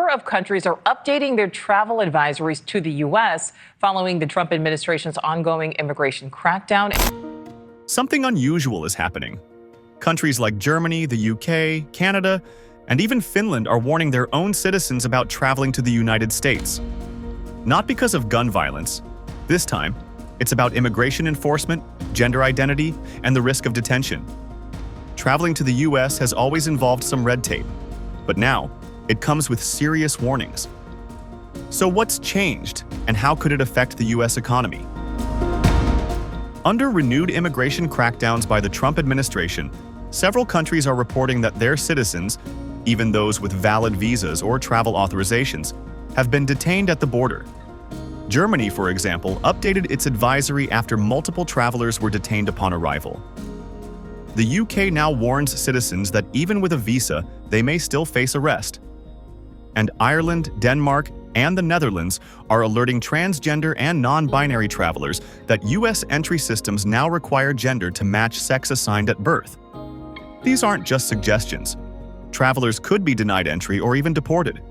number of countries are updating their travel advisories to the U.S. following the Trump administration's ongoing immigration crackdown. Something unusual is happening. Countries like Germany, the UK, Canada, and even Finland are warning their own citizens about traveling to the United States. Not because of gun violence. This time, it's about immigration enforcement, gender identity, and the risk of detention. Traveling to the US has always involved some red tape, but now it comes with serious warnings. So what's changed, and how could it affect the US economy? Under renewed immigration crackdowns by the Trump administration, several countries are reporting that their citizens, even those with valid visas or travel authorizations, have been detained at the border. Germany, for example, updated its advisory after multiple travelers were detained upon arrival. The UK now warns citizens that even with a visa, they may still face arrest. And Ireland, Denmark, and the Netherlands are alerting transgender and non-binary travelers that US entry systems now require gender to match sex assigned at birth. These aren't just suggestions. Travelers could be denied entry or even deported.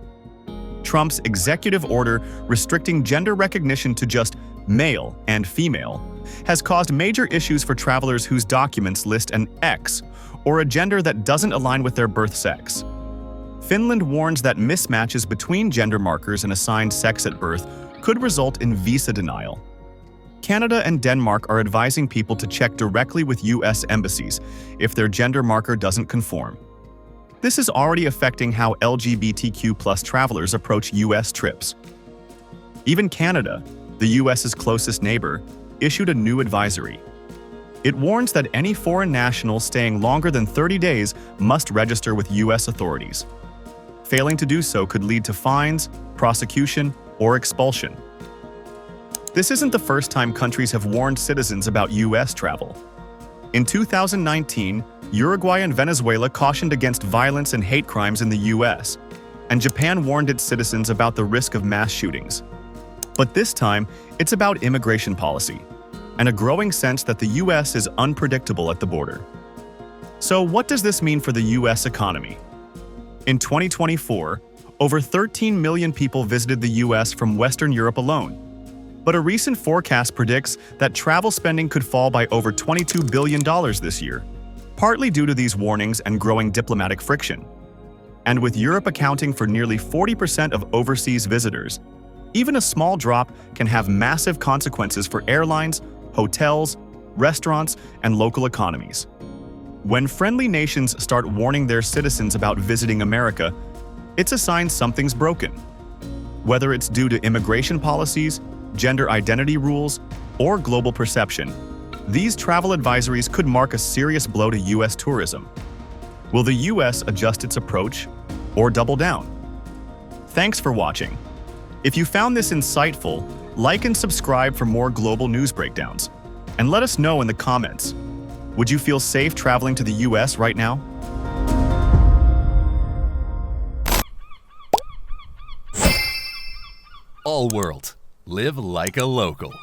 Trump's executive order restricting gender recognition to just male and female has caused major issues for travelers whose documents list an X or a gender that doesn't align with their birth sex. Finland warns that mismatches between gender markers and assigned sex at birth could result in visa denial. Canada and Denmark are advising people to check directly with US embassies if their gender marker doesn't conform. This is already affecting how LGBTQ+ travelers approach US trips. Even Canada, the US's closest neighbor, issued a new advisory. It warns that any foreign national staying longer than 30 days must register with US authorities. Failing to do so could lead to fines, prosecution, or expulsion. This isn't the first time countries have warned citizens about US travel. In 2019, Uruguay and Venezuela cautioned against violence and hate crimes in the US, and Japan warned its citizens about the risk of mass shootings. But this time, it's about immigration policy, and a growing sense that the US is unpredictable at the border. So what does this mean for the US economy? In 2024, over 13 million people visited the US from Western Europe alone. But a recent forecast predicts that travel spending could fall by over $22 billion this year, partly due to these warnings and growing diplomatic friction. And with Europe accounting for nearly 40% of overseas visitors, even a small drop can have massive consequences for airlines, hotels, restaurants, and local economies. When friendly nations start warning their citizens about visiting America, it's a sign something's broken. Whether it's due to immigration policies, gender identity rules, or global perception, these travel advisories could mark a serious blow to US tourism. Will the US adjust its approach or double down? Thanks for watching. If you found this insightful, like and subscribe for more global news breakdowns. And let us know in the comments. Would you feel safe traveling to the US right now? All World. Live like a local.